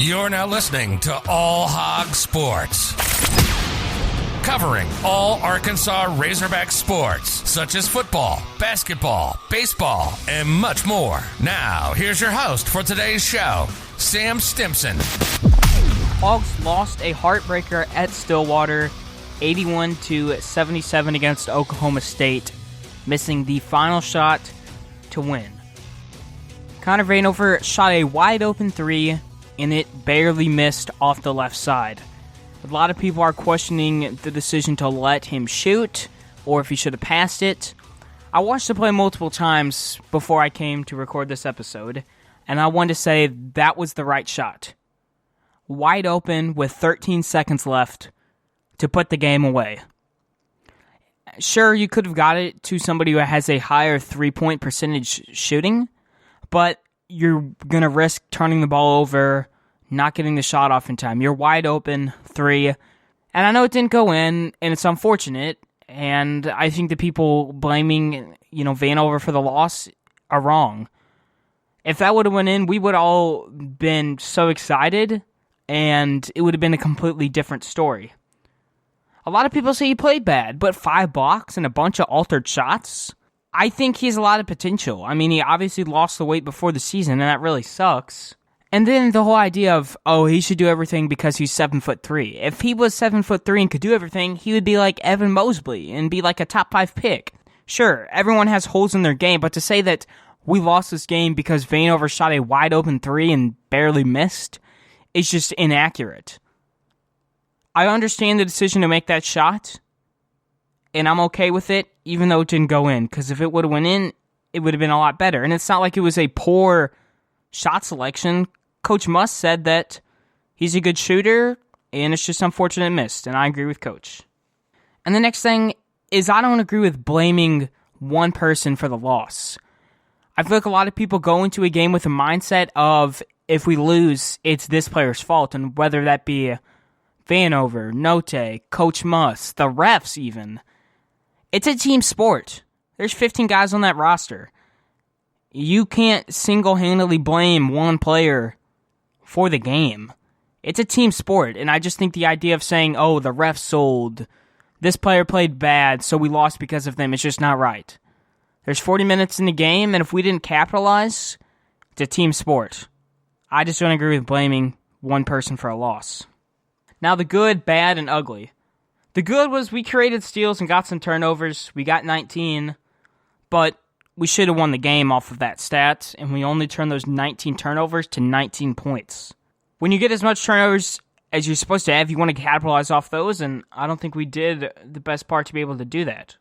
You're now listening to All Hogs Sports, covering all Arkansas Razorback sports, such as football, basketball, baseball, and much more. Now, here's your host for today's show, Sam Stimpson. Hogs lost a heartbreaker at Stillwater, 81-77 against Oklahoma State, missing the final shot to win. Connor Vanover shot a wide-open three, and it barely missed off the left side. A lot of people are questioning the decision to let him shoot, or if he should have passed it. I watched the play multiple times before I came to record this episode, and I want to say that was the right shot. Wide open with 13 seconds left to put the game away. Sure, you could have got it to somebody who has a higher three-point percentage shooting, but you're going to risk turning the ball over, not getting the shot off in time. You're wide open, three, and I know it didn't go in, and it's unfortunate, and I think the people blaming, Vanover for the loss are wrong. If that would have went in, we would all been so excited, and it would have been a completely different story. A lot of people say he played bad, but 5 blocks and a bunch of altered shots? I think he has a lot of potential. I mean, he obviously lost the weight before the season, and that really sucks. And then the whole idea of, he should do everything because he's 7'3". If he was 7'3" and could do everything, he would be like Evan Mobley and be like a top 5 pick. Sure, everyone has holes in their game, but to say that we lost this game because Vanover shot a wide open three and barely missed is just inaccurate. I understand the decision to make that shot, and I'm okay with it, even though it didn't go in, because if it would have went in, it would have been a lot better. And it's not like it was a poor shot selection. Coach Muss said that he's a good shooter, and it's just unfortunate it missed, and I agree with Coach. And the next thing is I don't agree with blaming one person for the loss. I feel like a lot of people go into a game with a mindset of, if we lose, it's this player's fault, and whether that be Vanover, Note, Coach Muss, the refs even. It's a team sport. There's 15 guys on that roster. You can't single-handedly blame one player for the game. It's a team sport, and I just think the idea of saying, the refs sold, this player played bad, so we lost because of them, it's just not right. There's 40 minutes in the game, and if we didn't capitalize, it's a team sport. I just don't agree with blaming one person for a loss. Now the good, bad, and ugly. The good was we created steals and got some turnovers. We got 19, but we should have won the game off of that stat, and we only turned those 19 turnovers to 19 points. When you get as much turnovers as you're supposed to have, you want to capitalize off those, and I don't think we did the best part to be able to do that.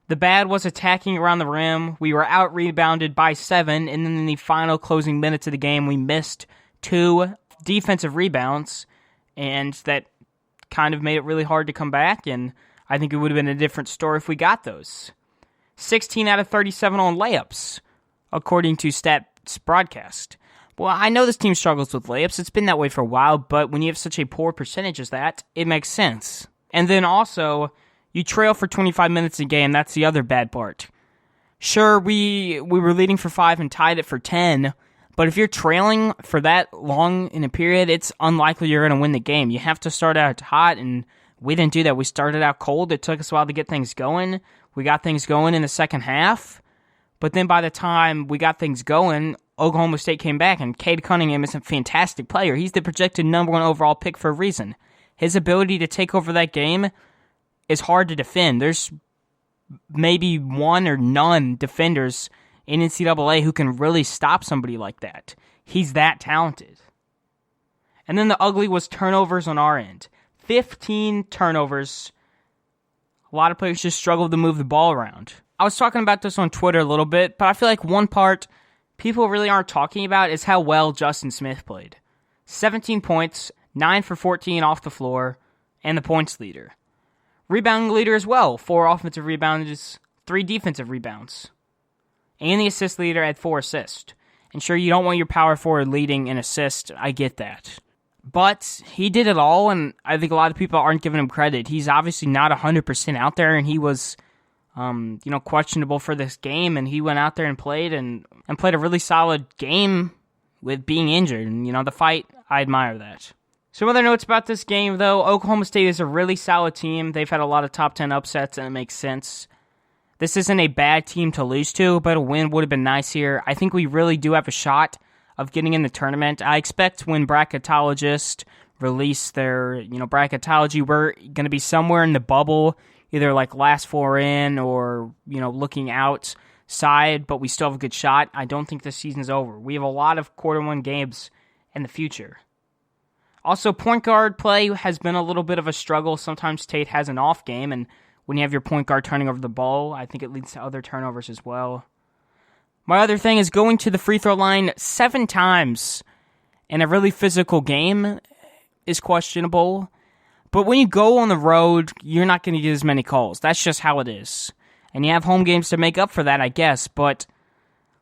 The bad was attacking around the rim. We were out-rebounded by 7, and then in the final closing minutes of the game, we missed 2 defensive rebounds, and that kind of made it really hard to come back, and I think it would have been a different story if we got those. 16 out of 37 on layups, according to Stats Broadcast. Well, I know this team struggles with layups. It's been that way for a while, but when you have such a poor percentage as that, it makes sense. And then also, you trail for 25 minutes a game. That's the other bad part. Sure, we were leading for 5 and tied it for 10, but if you're trailing for that long in a period, it's unlikely you're going to win the game. You have to start out hot, and we didn't do that. We started out cold. It took us a while to get things going. We got things going in the second half, but then by the time we got things going, Oklahoma State came back, and Cade Cunningham is a fantastic player. He's the projected number 1 overall pick for a reason. His ability to take over that game is hard to defend. There's maybe one or none defenders in NCAA who can really stop somebody like that. He's that talented. And then the ugly was turnovers on our end. 15 turnovers. A lot of players just struggled to move the ball around. I was talking about this on Twitter a little bit, but I feel like one part people really aren't talking about is how well Justin Smith played. 17 points, 9 for 14 off the floor, and the points leader. Rebounding leader as well. 4 offensive rebounds, 3 defensive rebounds. And the assist leader had 4 assists. And sure, you don't want your power forward leading in assists. I get that. But he did it all, and I think a lot of people aren't giving him credit. He's obviously not 100% out there, and he was questionable for this game, and he went out there and played and played a really solid game with being injured. And, the fight, I admire that. Some other notes about this game, though. Oklahoma State is a really solid team. They've had a lot of top 10 upsets, and it makes sense. This isn't a bad team to lose to, but a win would have been nice here. I think we really do have a shot of getting in the tournament. I expect when bracketologists release their, bracketology, we're going to be somewhere in the bubble, either like last four in or, looking outside, but we still have a good shot. I don't think this season's over. We have a lot of quarter one games in the future. Also, point guard play has been a little bit of a struggle. Sometimes Tate has an off game, and when you have your point guard turning over the ball, I think it leads to other turnovers as well. My other thing is going to the free throw line 7 times in a really physical game is questionable. But when you go on the road, you're not going to get as many calls. That's just how it is. And you have home games to make up for that, I guess. But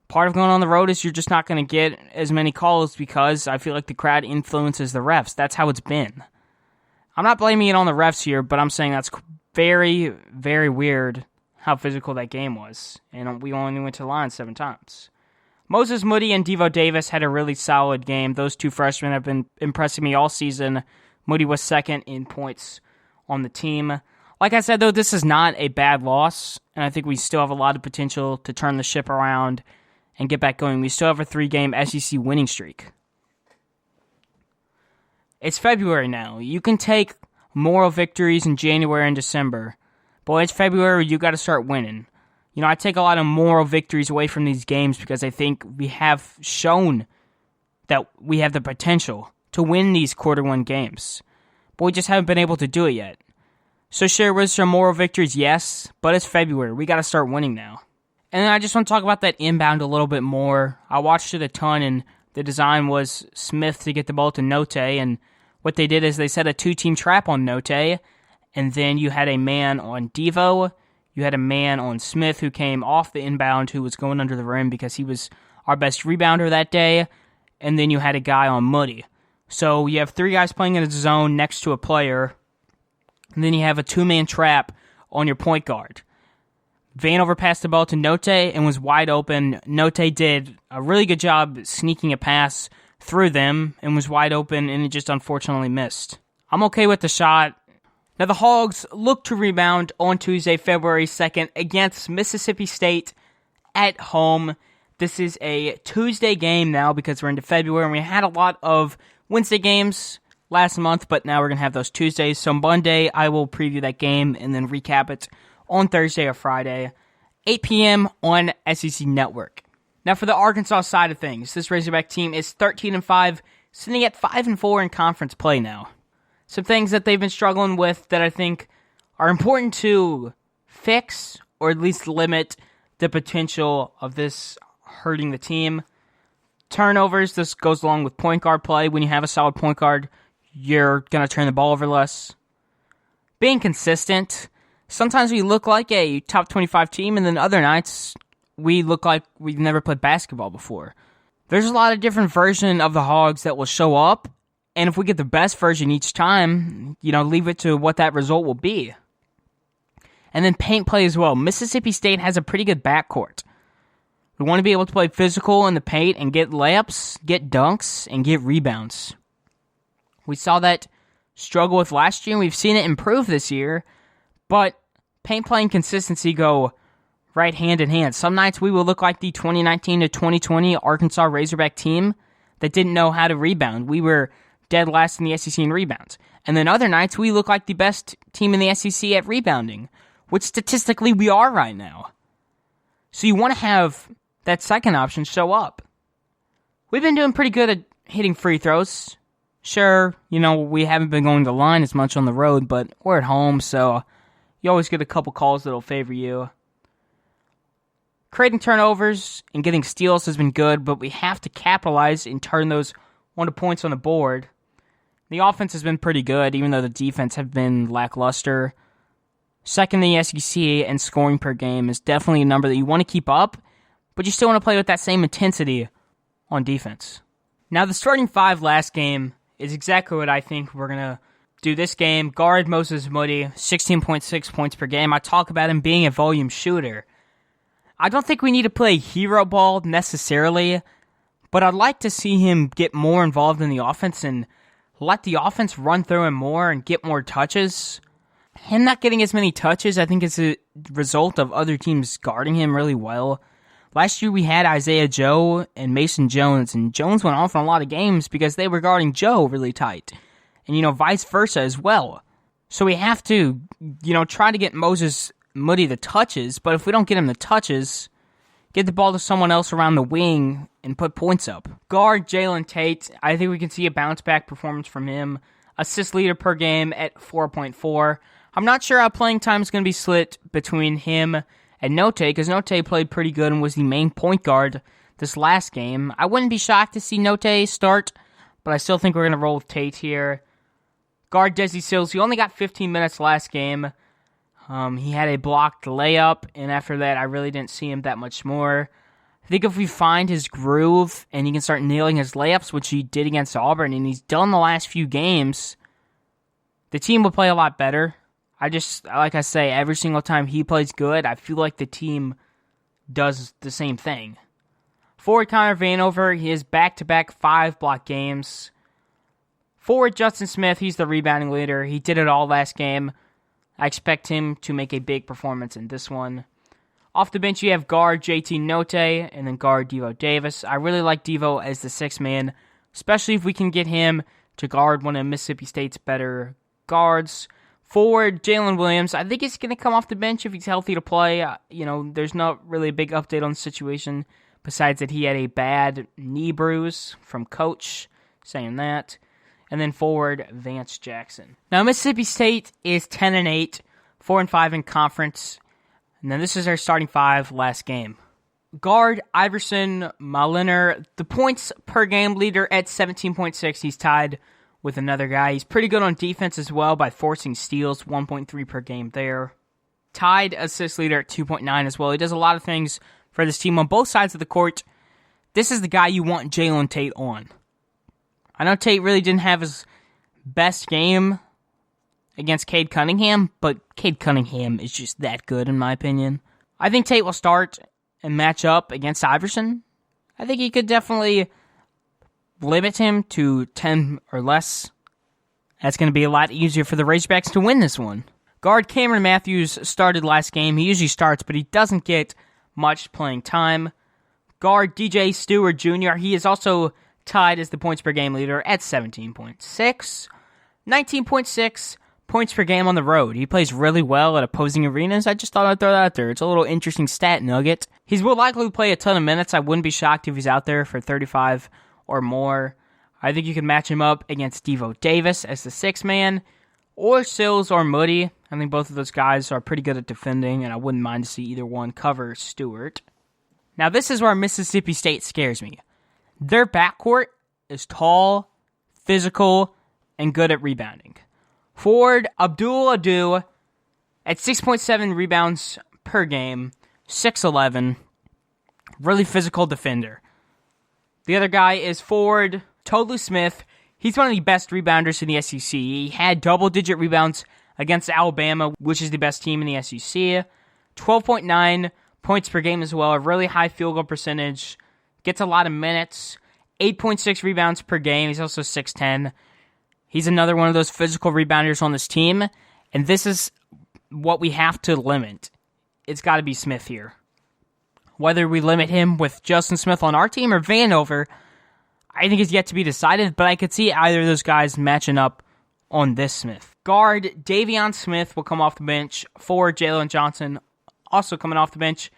part of going on the road is you're just not going to get as many calls because I feel like the crowd influences the refs. That's how it's been. I'm not blaming it on the refs here, but I'm saying that's very, very weird how physical that game was. And we only went to the line 7 times. Moses Moody and Devo Davis had a really solid game. Those two freshmen have been impressing me all season. Moody was second in points on the team. Like I said, though, this is not a bad loss, and I think we still have a lot of potential to turn the ship around and get back going. We still have a 3-game SEC winning streak. It's February now. You can take moral victories in January and December, but when it's February, you got to start winning. I take a lot of moral victories away from these games because I think we have shown that we have the potential to win these quarter one games, but we just haven't been able to do it yet. So sure, with some moral victories, yes, but it's February. We got to start winning now. And then I just want to talk about that inbound a little bit more. I watched it a ton, and the design was Smith to get the ball to Note, and what they did is they set a 2-team trap on Note, and then you had a man on Devo, you had a man on Smith who came off the inbound who was going under the rim because he was our best rebounder that day, and then you had a guy on Moody. So you have 3 guys playing in a zone next to a player, and then you have a 2-man trap on your point guard. Vanover passed the ball to Note and was wide open. Note did a really good job sneaking a pass through them and was wide open, and it just unfortunately missed. I'm okay with the shot. Now the Hogs look to rebound on Tuesday, February 2nd against Mississippi State at home. This is a Tuesday game now because we're into February, and we had a lot of Wednesday games last month, but now we're going to have those Tuesdays. So Monday, I will preview that game and then recap it on Thursday or Friday, 8 p.m. on SEC Network. Now for the Arkansas side of things, this Razorback team is 13-5, sitting at 5-4 in conference play now. Some things that they've been struggling with that I think are important to fix or at least limit the potential of this hurting the team. Turnovers, this goes along with point guard play. When you have a solid point guard, you're going to turn the ball over less. Being consistent. Sometimes we look like a top 25 team, and then other nights we look like we've never played basketball before. There's a lot of different versions of the Hogs that will show up, and if we get the best version each time, leave it to what that result will be. And then paint play as well. Mississippi State has a pretty good backcourt. We want to be able to play physical in the paint and get layups, get dunks, and get rebounds. We saw that struggle with last year, and we've seen it improve this year, but paint play and consistency go right hand in hand. Some nights we will look like the 2019 to 2020 Arkansas Razorback team that didn't know how to rebound. We were dead last in the SEC in rebounds. And then other nights we look like the best team in the SEC at rebounding, which statistically we are right now. So you want to have that second option show up. We've been doing pretty good at hitting free throws. Sure, we haven't been going to the line as much on the road, but we're at home, so you always get a couple calls that'll favor you. Creating turnovers and getting steals has been good, but we have to capitalize and turn those onto points on the board. The offense has been pretty good, even though the defense have been lackluster. Second in the SEC and scoring per game is definitely a number that you want to keep up, but you still want to play with that same intensity on defense. Now, the starting 5 last game is exactly what I think we're going to do this game. Guard Moses Moody, 16.6 points per game. I talk about him being a volume shooter. I don't think we need to play hero ball necessarily, but I'd like to see him get more involved in the offense and let the offense run through him more and get more touches. Him not getting as many touches, I think, is a result of other teams guarding him really well. Last year we had Isaiah Joe and Mason Jones, and Jones went off in a lot of games because they were guarding Joe really tight. And, vice versa as well. So we have to, try to get Moses Moody the touches, but if we don't get him the touches, get the ball to someone else around the wing and put points up. Guard Jalen Tate, I think we can see a bounce-back performance from him. Assist leader per game at 4.4. I'm not sure how playing time is going to be split between him and Note, because Note played pretty good and was the main point guard this last game. I wouldn't be shocked to see Note start, but I still think we're going to roll with Tate here. Guard Desi Sills, he only got 15 minutes last game. He had a blocked layup, and after that, I really didn't see him that much more. I think if we find his groove and he can start nailing his layups, which he did against Auburn, and he's done the last few games, the team will play a lot better. Like I say, every single time he plays good, I feel like the team does the same thing. Forward Connor Vanover, he has back-to-back 5-block games. Forward Justin Smith, he's the rebounding leader. He did it all last game. I expect him to make a big performance in this one. Off the bench, you have guard JT Note and then guard Devo Davis. I really like Devo as the sixth man, especially if we can get him to guard one of Mississippi State's better guards. Forward Jalen Williams, I think he's going to come off the bench if he's healthy to play. There's not really a big update on the situation, besides that he had a bad knee bruise from coach, saying that. And then forward, Vance Jackson. Now, Mississippi State is 10-8, 4-5 in conference. And then this is our starting five last game. Guard Iverson Maliner, the points per game leader at 17.6. He's tied with another guy. He's pretty good on defense as well by forcing steals, 1.3 per game there. Tied assist leader at 2.9 as well. He does a lot of things for this team on both sides of the court. This is the guy you want Jalen Tate on. I know Tate really didn't have his best game against Cade Cunningham, but Cade Cunningham is just that good in my opinion. I think Tate will start and match up against Iverson. I think he could definitely limit him to 10 or less. That's going to be a lot easier for the Razorbacks to win this one. Guard Cameron Matthews started last game. He usually starts, but he doesn't get much playing time. Guard DJ Stewart Jr., he is also tied as the points per game leader at 17.6. 19.6 points per game on the road. He plays really well at opposing arenas. I just thought I'd throw that out there. It's a little interesting stat nugget. He will likely play a ton of minutes. I wouldn't be shocked if he's out there for 35 or more. I think you can match him up against Devo Davis as the sixth man, or Sills or Moody. I think both of those guys are pretty good at defending, and I wouldn't mind to see either one cover Stewart. Now, this is where Mississippi State scares me. Their backcourt is tall, physical, and good at rebounding. Forward Abdul Adu at 6.7 rebounds per game, 6'11", really physical defender. The other guy is forward Tolu Smith. He's one of the best rebounders in the SEC. He had double-digit rebounds against Alabama, which is the best team in the SEC. 12.9 points per game as well, a really high field goal percentage. Gets a lot of minutes. 8.6 rebounds per game. He's also 6'10". He's another one of those physical rebounders on this team, and this is what we have to limit. It's got to be Smith here. Whether we limit him with Justin Smith on our team or Vanover, I think is yet to be decided, but I could see either of those guys matching up on this Smith. Guard Davion Smith will come off the bench. Forward Jalen Johnson also coming off the bench.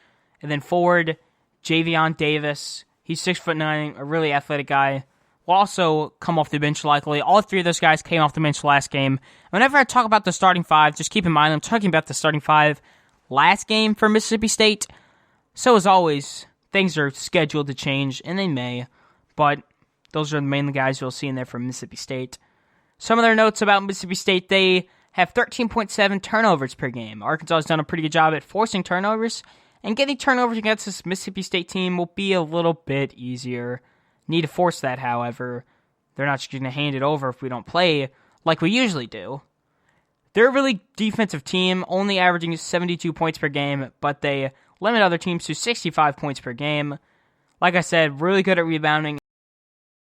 And then forward Javion Davis. He's 6'9", a really athletic guy. Will also come off the bench likely. All three of those guys came off the bench last game. Whenever I talk about the starting five, just keep in mind I'm talking about the starting five last game for Mississippi State. So as always, things are scheduled to change, and they may. But those are the main guys you'll see in there from Mississippi State. Some of their notes about Mississippi State, they have 13.7 turnovers per game. Arkansas has done a pretty good job at forcing turnovers, and getting turnovers against this Mississippi State team will be a little bit easier. Need to force that, however. They're not just going to hand it over if we don't play like we usually do. They're a really defensive team, only averaging 72 points per game, but they limit other teams to 65 points per game. Like I said, really good at rebounding.